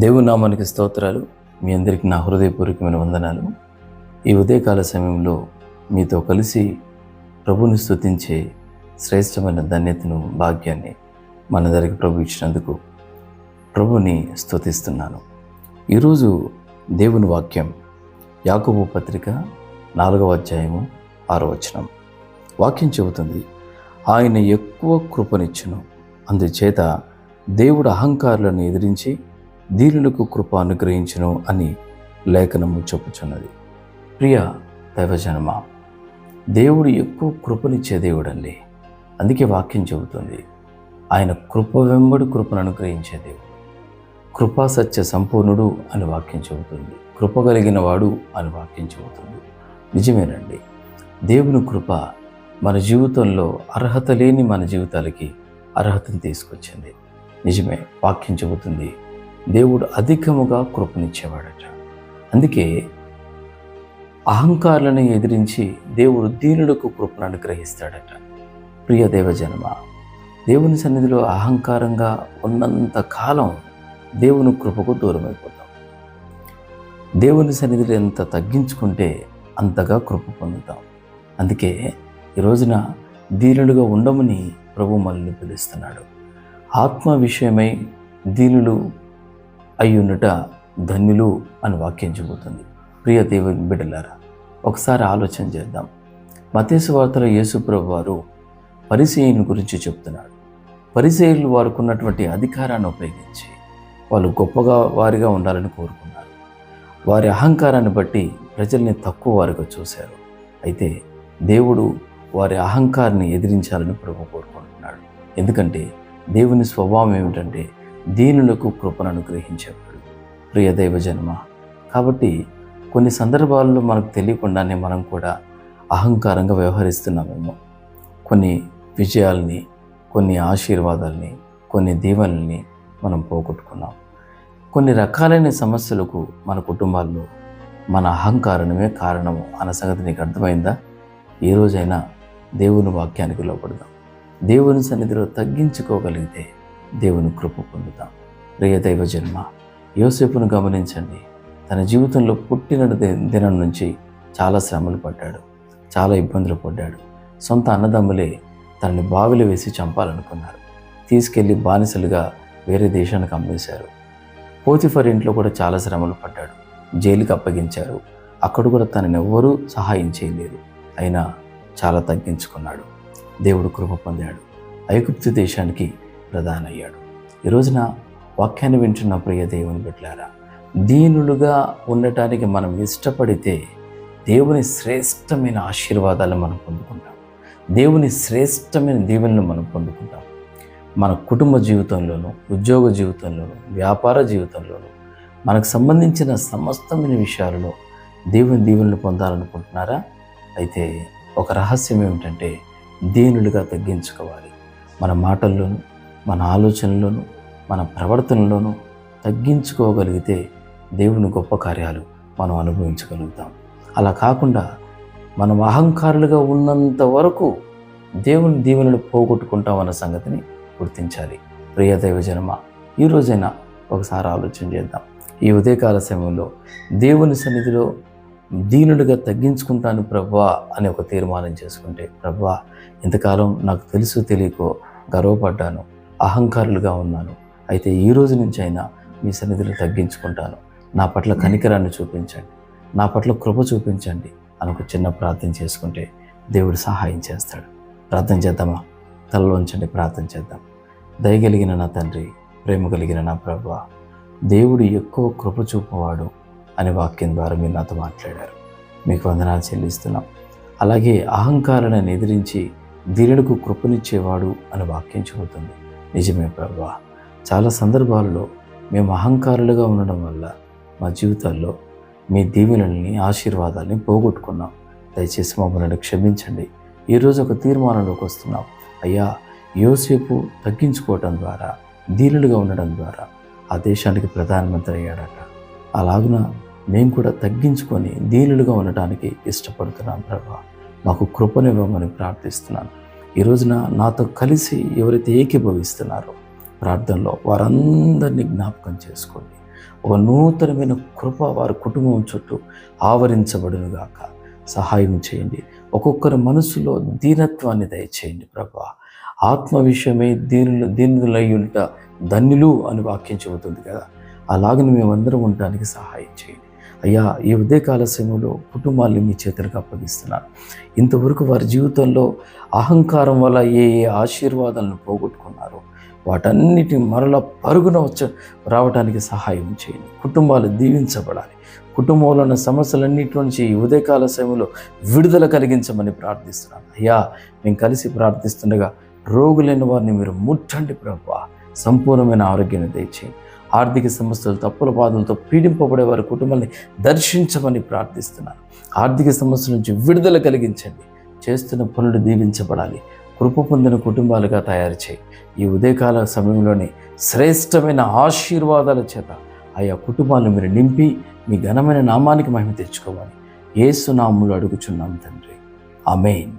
దేవుని నామానికి స్తోత్రాలు. మీ అందరికీ నా హృదయపూర్వకమైన వందనాలు. ఈ ఉదయకాల సమయంలో మీతో కలిసి ప్రభుని స్తుతించే శ్రేష్టమైన ధన్యతను, భాగ్యాన్ని మనందరికీ ప్రభు ఇచ్చినందుకు ప్రభుని స్తుతిస్తున్నాను. ఈరోజు దేవుని వాక్యం యాకోబు పత్రిక 4వ అధ్యాయము 6వ వచనం. వాక్యం చెబుతుంది, ఆయన ఎక్కువ కృపనిచ్చును, అందుచేత దేవుడు అహంకారులను ఎదిరించి దీనులకు కృప అనుగ్రహించును అని లేఖనము చెప్పుచున్నది. ప్రియ దైవజనమా, దేవుడు ఎక్కువ కృపనిచ్చే దేవుడండి. అందుకే వాక్యం చెబుతుంది, ఆయన కృప వెంబడి కృపను అనుగ్రహించే దేవుడు, కృపా సత్య సంపూర్ణుడు అని వాక్యం చెబుతుంది. కృప కలిగిన వాడు అని వాక్యం చెబుతుంది. నిజమేనండి, దేవుని కృప మన జీవితంలో అర్హత లేని మన జీవితాలకి అర్హతను తీసుకొచ్చింది. నిజమే, వాక్యం చెబుతుంది దేవుడు అధికముగా కృపనిచ్చేవాడట. అందుకే అహంకారులను ఎదిరించి దేవుడు దీనులకు కృపను అనుగ్రహిస్తాడట. ప్రియ దేవజనమ, దేవుని సన్నిధిలో అహంకారంగా ఉన్నంత కాలం దేవుని కృపకు దూరం అయిపోతాం. దేవుని సన్నిధిలో ఎంత తగ్గించుకుంటే అంతగా కృప పొందుతాం. అందుకే ఈ రోజున దీనులుగా ఉండమని ప్రభు మనల్ని పిలుస్తున్నాడు. ఆత్మ విషయమై దీనులు అయ్యుండుట ధన్యులు అని వాక్యం చెబుతుంది. ప్రియ దేవుని బిడ్డలారా, ఒకసారి ఆలోచన చేద్దాం. మత్తయి సువార్తలో యేసు ప్రభు వారు పరిసయ్యుని గురించి చెప్తున్నాడు. పరిసయ్యులు వారికి ఉన్నటువంటి అధికారాన్ని ఉపయోగించి వాళ్ళు గొప్పగా వారిగా ఉండాలని కోరుకున్నారు. వారి అహంకారాన్ని బట్టి ప్రజల్ని తక్కువ వారిగా చూశారు. అయితే దేవుడు వారి అహంకారాన్ని ఎదిరించాలని ప్రభు కోరుకుంటున్నాడు. ఎందుకంటే దేవుని స్వభావం ఏమిటంటే దీనులకు కృపను అనుగ్రహించేవాడు. ప్రియ దైవజన్మ, కాబట్టి కొన్ని సందర్భాల్లో మనకు తెలియకుండానే మనం కూడా అహంకారంగా వ్యవహరిస్తున్నామేమో. కొన్ని విజయాల్ని, కొన్ని ఆశీర్వాదాలని, కొన్ని దీవెనల్ని మనం పోగొట్టుకున్నాం. కొన్ని రకాలైన సమస్యలకు మన కుటుంబాల్లో మన అహంకారమే కారణము అన్న సంగతి నీకు అర్థమైందా? ఏ రోజైనా దేవుని వాక్యానికి లోపడదాం. దేవుని సన్నిధిలో తగ్గించుకోగలిగితే దేవుని కృప పొందుతాం. ప్రియ దైవ జన్మ, యోసేపును గమనించండి. తన జీవితంలో పుట్టిన దినం నుంచి చాలా శ్రమలు పడ్డాడు, చాలా ఇబ్బందులు పడ్డాడు. సొంత అన్నదమ్ములే తనని బావిలో వేసి చంపాలనుకున్నారు. తీసుకెళ్ళి బానిసలుగా వేరే దేశానికి అమ్మేశారు. పోతిఫర్ ఇంట్లో కూడా చాలా శ్రమలు పడ్డాడు, జైలుకి అప్పగించారు. అక్కడ కూడా తనని ఎవ్వరూ సహాయం చేయలేరు. అయినా చాలా తగ్గించుకున్నాడు, దేవుడు కృప పొందాడు, ఐగుప్తు దేశానికి ప్రధాని అయ్యాడు. ఈ రోజున వాక్యాన్ని వింటున్న ప్రియ దేవుని బిడ్డలారా, దీనులుగా ఉండటానికి మనం ఇష్టపడితే దేవుని శ్రేష్టమైన ఆశీర్వాదాలను మనం పొందుకుంటాం. దేవుని శ్రేష్టమైన దీవెనలను మనం పొందుకుంటాం. మన కుటుంబ జీవితంలోనూ, ఉద్యోగ జీవితంలోనూ, వ్యాపార జీవితంలోనూ, మనకు సంబంధించిన సమస్తమైన విషయాలలో దేవుని దీవెనలు పొందాలనుకుంటున్నారా? అయితే ఒక రహస్యం ఏమిటంటే దీనులుగా తగ్గించుకోవాలి. మన మాటల్లోనూ, మన ఆలోచనలోనూ, మన ప్రవర్తనలోనూ తగ్గించుకోగలిగితే దేవుని గొప్ప కార్యాలు మనం అనుభవించగలుగుతాం. అలా కాకుండా మనం అహంకారులుగా ఉన్నంత వరకు దేవుని దీవెనలు పోగొట్టుకుంటామన్న సంగతిని గుర్తించాలి. ప్రియ దైవజనమ, ఈ రోజైనా ఒకసారి ఆలోచన చేద్దాం. ఈ ఉదయకాల సమయంలో దేవుని సన్నిధిలో దీనుడిగా తగ్గించుకుంటాను ప్రభువా అని ఒక తీర్మానం చేసుకుంటే, ప్రభువా ఇంతకాలం నాకు తెలుసు తెలియకో గర్వపడ్డాను, అహంకారులుగా ఉన్నాను, అయితే ఈ రోజు నుంచి అయినా మీ సన్నిధిలో తగ్గించుకుంటాను, నా పట్ల కనికరాన్ని చూపించండి, నా పట్ల కృప చూపించండి అని ఒక చిన్న ప్రార్థన చేసుకుంటే దేవుడు సహాయం చేస్తాడు. ప్రార్థన చేద్దామా? తలలోంచండి, ప్రార్థన చేద్దాం. దయగలిగిన నా తండ్రి, ప్రేమ కలిగిన నా ప్రభువా, దేవుడు ఎక్కువ కృప చూపవాడు అనే వాక్యం ద్వారా మీరు నాతో మాట్లాడారు. మీకు వందనాలు చెల్లిస్తున్నాం. అలాగే అహంకారాలను ఎదిరించి దీనులకు కృపనిచ్చేవాడు అని వాక్యం చెబుతుంది. నిజమే ప్రభువా, చాలా సందర్భాల్లో మేము అహంకారులుగా ఉండడం వల్ల మా జీవితాల్లో మీ దీవెనల్ని, ఆశీర్వాదాలని పోగొట్టుకున్నాం. దయచేసి మమ్మల్ని క్షమించండి. ఈరోజు ఒక తీర్మానంలోకి వస్తున్నాం. అయ్యా, యోసేపు తగ్గించుకోవటం ద్వారా, దీనులుగా ఉండడం ద్వారా ఆ దేశానికి ప్రధానమంత్రి అయ్యాడట. అలాగున మేము కూడా తగ్గించుకొని దీనులుగా ఉండటానికి ఇష్టపడుతున్నాం ప్రభువా. మాకు కృపనివ్వమని ప్రార్థిస్తున్నాను. ఈ రోజున నాతో కలిసి ఎవరైతే ఏకీభవిస్తున్నారో ప్రార్థనలో వారందరినీ జ్ఞాపకం చేసుకోండి. ఒక నూతనమైన కృప వారి కుటుంబం చుట్టూ ఆవరించబడునుగాక. సహాయం చేయండి. ఒక్కొక్కరి మనసులో దీనత్వాన్ని దయచేయండి ప్రభా. ఆత్మ విషయమై దీనులై ఉంట ధన్యులు అని వాక్యం చెబుతుంది కదా, అలాగని మేమందరం ఉండడానికి సహాయం చేయండి అయ్యా. ఈ ఉదయకాల సమయంలో కుటుంబాన్ని మీ చేతులకు అప్పగిస్తున్నాను. ఇంతవరకు వారి జీవితంలో అహంకారం వల్ల ఏ ఆశీర్వాదాలను పోగొట్టుకున్నారో వాటన్నిటిని మరలా పరుగున రావడానికి సహాయం చేయండి. కుటుంబాలు దీవించబడాలి. కుటుంబంలో ఉన్న సమస్యలన్నిటి నుంచి ఈ ఉదయకాల సమయంలో విడుదల కలిగించమని ప్రార్థిస్తున్నాను అయ్యా. మేము కలిసి ప్రార్థిస్తుండగా రోగులైన వారిని మీరు ముట్టండి ప్రభువా. సంపూర్ణమైన ఆరోగ్యాన్ని దయచేయండి. ఆర్థిక సమస్యలు, తప్పుల బాధలతో పీడింపబడే వారి కుటుంబాన్ని దర్శించమని ప్రార్థిస్తున్నాను. ఆర్థిక సమస్యల నుంచి విడుదల కలిగించండి. చేస్తున్న పనులు దీవించబడాలి. కృప పొందిన కుటుంబాలుగా తయారు చేయి. ఈ ఉదయకాల సమయంలోనే శ్రేష్టమైన ఆశీర్వాదాల చేత ఆయా కుటుంబాలను మీరు నింపి మీ ఘనమైన నామానికి మహిమ తెచ్చుకోవాలి. యేసు నామములో అడుగుచున్నాం తండ్రి, ఆమేన్.